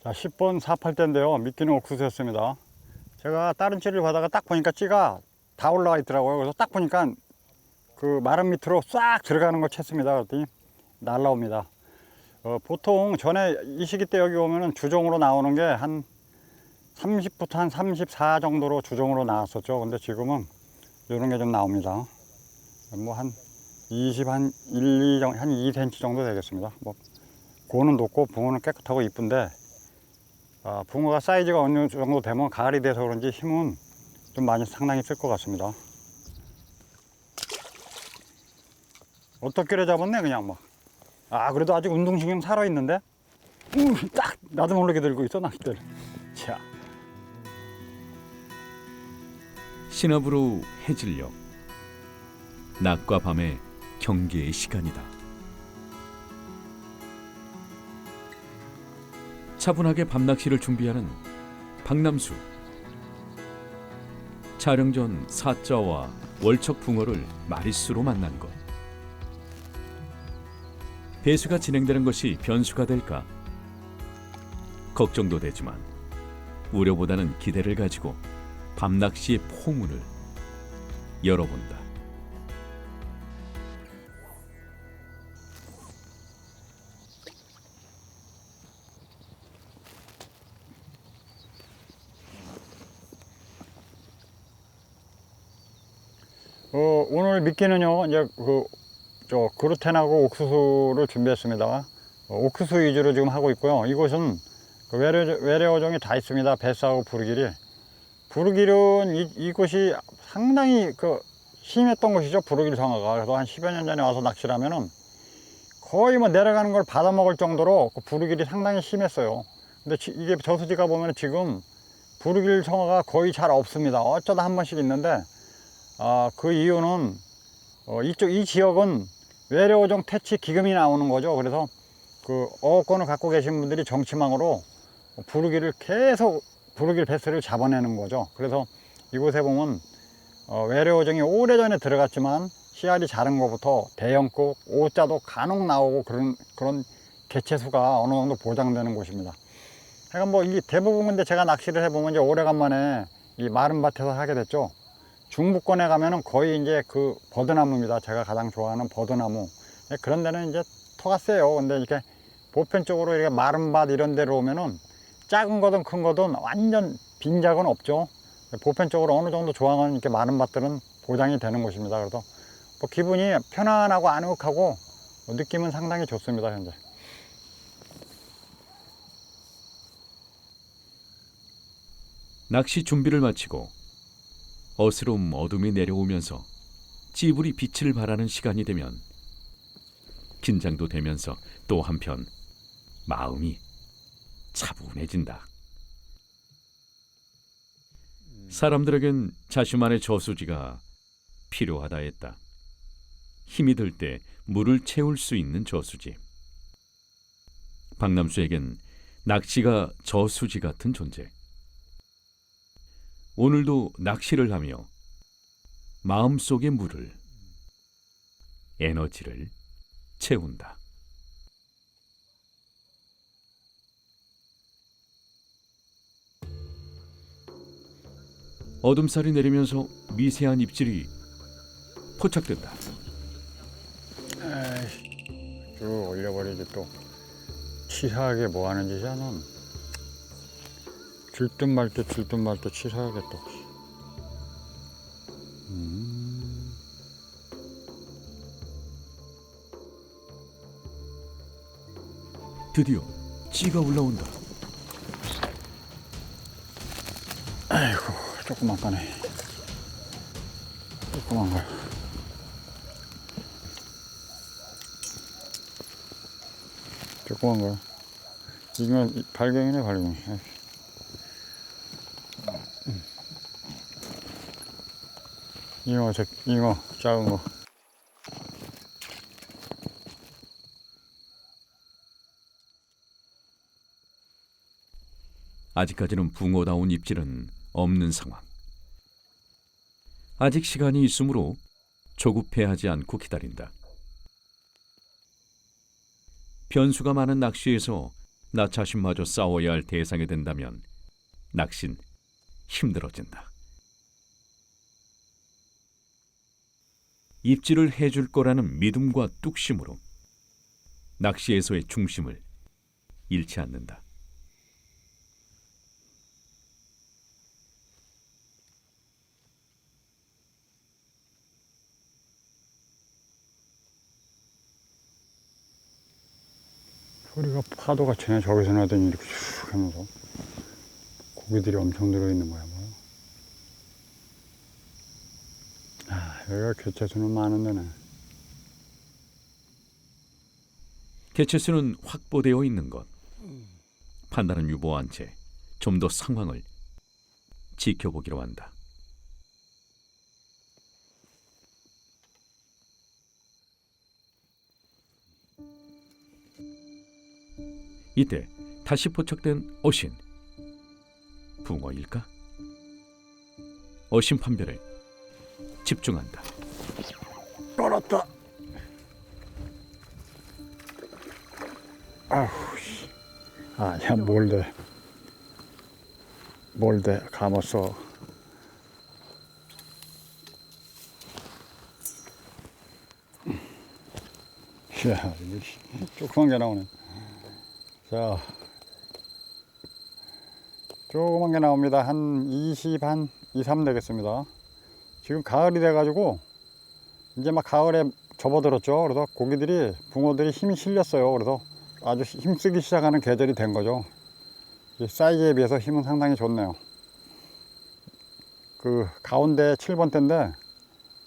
자, 10번 48대인데요. 미끼는 옥수수였습니다. 제가 다른 찌를 받다가 딱 보니까 찌가 다 올라가 있더라고요. 그래서 딱 보니까 그 마름 밑으로 싹 들어가는 걸 챘습니다. 그랬더니 날라옵니다. 보통 전에 이 시기 때 여기 오면은 주종으로 나오는 게 한 30부터 한 34 정도로 주종으로 나왔었죠. 근데 지금은 이런 게 좀 나옵니다. 뭐 한 20, 한 1, 2, 한 2cm 정도 되겠습니다. 뭐 고는 높고 붕어는 깨끗하고 이쁜데 붕어가 사이즈가 어느 정도 되면 가을이 돼서 그런지 힘은 좀 많이 상당히 쓸 것 같습니다. 어떻게 잡았네 그냥 막. 그래도 아직 운동신경 살아있는데 딱 나도 모르게 들고 있어 낚싯대를. 자, 신업으로 해질녘, 낮과 밤의 경계의 시간이다. 차분하게 밤낚시를 준비하는 박남수. 촬영 전 사자와 월척 붕어를 마리수로 만난 것. 배수가 진행되는 것이 변수가 될까? 걱정도 되지만 우려보다는 기대를 가지고 밤낚시의 포문을 열어본다. 오늘 미끼는요 이제 그루텐하고 옥수수를 준비했습니다. 옥수수 위주로 지금 하고 있고요. 이곳은 외래어종이 다 있습니다. 뱃사하고 부르길이. 부르길은 이곳이 상당히 심했던 곳이죠. 부르길 성어가. 그래서 한 10여 년 전에 와서 낚시를 하면은 거의 뭐 내려가는 걸 받아먹을 정도로 부르길이 상당히 심했어요. 근데 이게 저수지가 보면 지금 부르길 성어가 거의 잘 없습니다. 어쩌다 한 번씩 있는데 그 이유는 이 지역은 외래어종 퇴치 기금이 나오는 거죠. 그래서 그 어업권을 갖고 계신 분들이 정치망으로 부르기를 계속 부르길 배스를 잡아내는 거죠. 그래서 이곳에 보면 외래어종이 오래전에 들어갔지만 씨알이 자른 것부터 대형국, 오자도 간혹 나오고 그런 개체수가 어느 정도 보장되는 곳입니다. 그러니까 뭐 이 대부분 근데 제가 낚시를 해보면 이제 오래간만에 이 마른 밭에서 하게 됐죠. 중부권에 가면은 거의 이제 그 버드나무입니다. 제가 가장 좋아하는 버드나무. 그런 데는 이제 터가 세요. 근데 이렇게 보편적으로 이렇게 마른 밭 이런 데로 오면은 작은 거든 큰 거든 완전 빈작은 없죠. 보편적으로 어느 정도 조항은 이렇게 마른 밭들은 보장이 되는 곳입니다. 그래서 뭐 기분이 편안하고 아늑하고 느낌은 상당히 좋습니다. 현재. 낚시 준비를 마치고 어스름 어둠이 내려오면서 찌부리 빛을 발하는 시간이 되면 긴장도 되면서 또 한편 마음이 차분해진다. 사람들에겐 자신만의 저수지가 필요하다 했다. 힘이 들 때 물을 채울 수 있는 저수지. 박남수에겐 낚시가 저수지 같은 존재. 오늘도 낚시를 하며 마음속의 물을, 에너지를 채운다. 어둠살이 내리면서 미세한 입질이 포착된다. 쭉 올려버리지 또 치사하게 뭐 하는 짓이야 넌. 줄 듯 말 듯 줄 듯 말 듯 치사하게 또. 드디어 찌가 올라온다. 아이고 조그만 거네. 조그만 거. 조그만 거. 이건 발경이네 발경. 잉어 작은 거. 아직까지는 붕어다운 입질은 없는 상황. 아직 시간이 있으므로 조급해하지 않고 기다린다. 변수가 많은 낚시에서 나 자신마저 싸워야 할 대상이 된다면 낚시는 힘들어진다. 입질을 해줄 거라는 믿음과 뚝심으로 낚시에서의 중심을 잃지 않는다. 소리가 파도가 치네. 저기서 나더니 이렇게 슉 하면서 고기들이 엄청 들어있는 거야. 뭐. 아, 여기가 개체수는 많은 데네. 개체수는 확보되어 있는 것. 판단은 유보한 채 좀 더 상황을 지켜보기로 한다. 이때 다시 포착된 어신. 붕어일까? 어신 판별에 집중한다. 떨었다. 아우, 씨. 아니야, 몰대 감았어. 이야, 조그만 게 나오네. 자, 조그만 게 나옵니다. 한 2, 3 되겠습니다. 지금 가을이 돼가지고 이제 막 가을에 접어들었죠. 그래서 고기들이, 붕어들이 힘이 실렸어요. 그래서 아주 힘쓰기 시작하는 계절이 된 거죠. 이 사이즈에 비해서 힘은 상당히 좋네요. 그 가운데 7번 대인데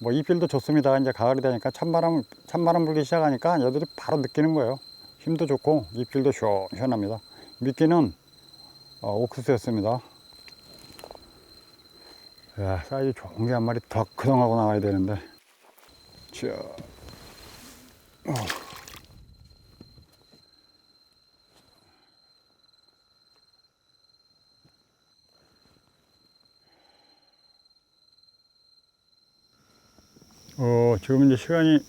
뭐 입질도 좋습니다. 이제 가을이 되니까 찬바람 불기 시작하니까 얘들이 바로 느끼는 거예요. 힘도 좋고 입질도 시원합니다. 미끼는 옥수수였습니다. 야, 사이즈 좋은 게 한 마리 더 크덩하고 나와야 되는데. 자, 지금 이제 시간이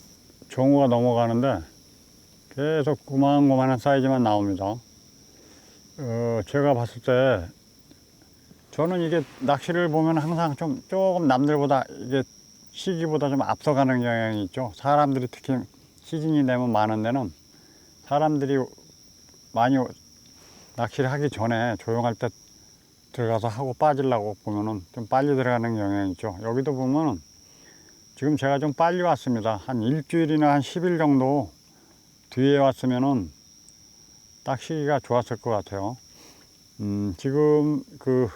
정오가 넘어가는데 계속 고만고만한 사이즈만 나옵니다. 제가 봤을 때 저는 이게 낚시를 보면 항상 조금 남들보다 이게 시기보다 좀 앞서가는 경향이 있죠. 사람들이 특히 시즌이 되면 많은 데는 사람들이 많이 낚시를 하기 전에 조용할 때 들어가서 하고 빠지려고 보면은 좀 빨리 들어가는 경향이 있죠. 여기도 보면은 지금 제가 좀 빨리 왔습니다. 한 일주일이나 한 10일 정도 뒤에 왔으면은 낚시기가 좋았을 것 같아요. 지금 그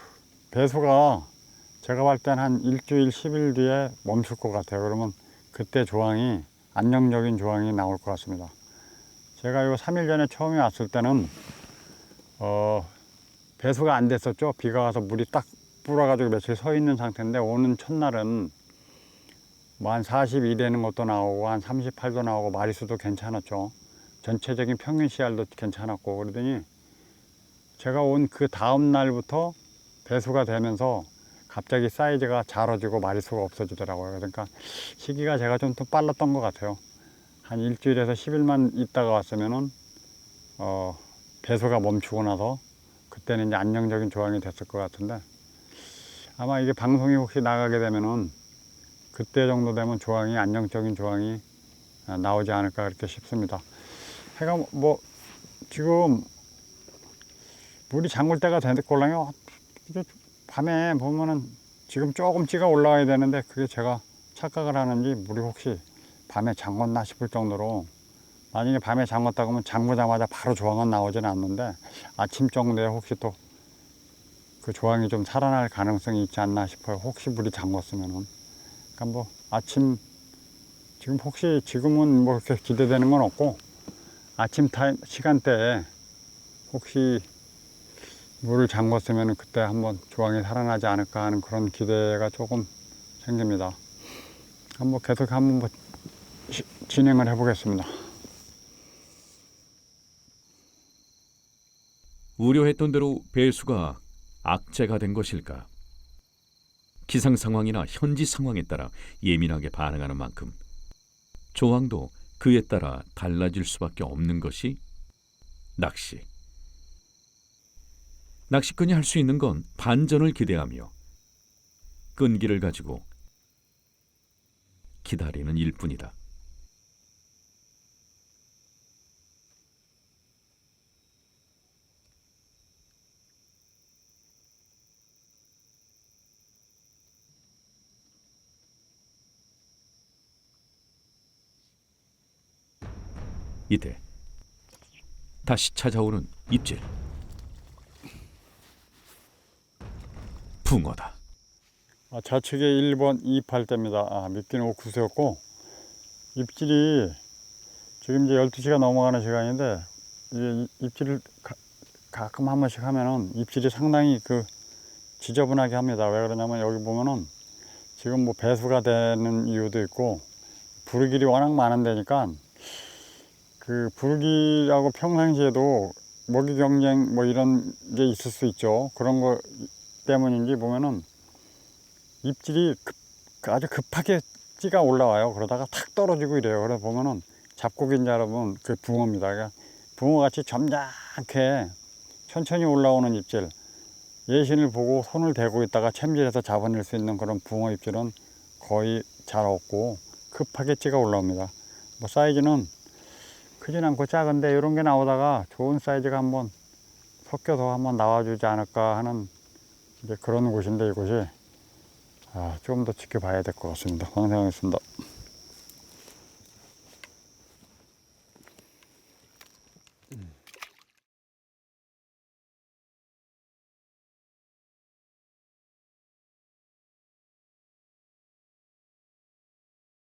배수가 제가 볼 땐 한 일주일 10일 뒤에 멈출 것 같아요. 그러면 그때 조항이 안정적인 조항이 나올 것 같습니다. 제가 요 3일 전에 처음에 왔을 때는 배수가 안 됐었죠. 비가 와서 물이 딱 불어가지고 며칠 서 있는 상태인데 오는 첫날은 뭐 한 42 되는 것도 나오고 한 38도 나오고 마리수도 괜찮았죠. 전체적인 평균 씨알도 괜찮았고 그러더니 제가 온 그 다음 날부터 배수가 되면서 갑자기 사이즈가 작아지고 마리수가 없어지더라고요. 그러니까 시기가 제가 좀 더 빨랐던 것 같아요. 한 일주일에서 10일만 있다가 왔으면은 배수가 멈추고 나서 그때는 이제 안정적인 조항이 됐을 것 같은데 아마 이게 방송이 혹시 나가게 되면은 그때 정도 되면 조항이 안정적인 조항이 나오지 않을까 그렇게 싶습니다. 해가 뭐 지금 물이 잠글 때가 됐걸랑요. 밤에 보면은 지금 조금 찌가 올라와야 되는데 그게 제가 착각을 하는지 물이 혹시 밤에 잠궜나 싶을 정도로 만약에 밤에 잠궜다 그러면 잠그자마자 바로 조항은 나오지는 않는데 아침 정도에 혹시 또 그 조항이 좀 살아날 가능성이 있지 않나 싶어요. 혹시 물이 잠궜으면은. 그러니까 뭐 아침 지금 혹시 지금은 뭐 그렇게 기대되는 건 없고 아침 시간대에 혹시 물을 잠궜으면 그때 한번 조항이 살아나지 않을까 하는 그런 기대가 조금 생깁니다. 한번 계속 한번 진행을 해보겠습니다. 우려했던 대로 배수가 악재가 된 것일까? 기상 상황이나 현지 상황에 따라 예민하게 반응하는 만큼 조항도 그에 따라 달라질 수밖에 없는 것이 낚시 낚시꾼이 할 수 있는 건 반전을 기대하며 끈기를 가지고 기다리는 일뿐이다. 이때 다시 찾아오는 입질. 붕어다. 좌측에 1번 28대입니다. 미끼는 옥수수였고 입질이 지금 이제 12시가 넘어가는 시간인데 이게 입질을 가끔 한 번씩 하면은 입질이 상당히 지저분하게 합니다. 왜 그러냐면 여기 보면은 지금 뭐 배수가 되는 이유도 있고 부르길이 워낙 많은 데니까 부르기하고 평상시에도 먹이 경쟁 뭐 이런 게 있을 수 있죠. 그런 거 때문인지 보면은 입질이 아주 급하게 찌가 올라와요. 그러다가 탁 떨어지고 이래요. 그래서 보면은 잡고기인 줄 알아보면 붕어입니다. 그러니까 붕어같이 점잖게 천천히 올라오는 입질, 예신을 보고 손을 대고 있다가 챔질해서 잡아낼 수 있는 그런 붕어 입질은 거의 잘 없고 급하게 찌가 올라옵니다. 뭐 사이즈는 크진 않고 작은데 이런 게 나오다가 좋은 사이즈가 한번 섞여서 한번 나와주지 않을까 하는 이제 그런 곳인데 이곳이 좀 더 지켜봐야 될 것 같습니다. 방생하겠습니다.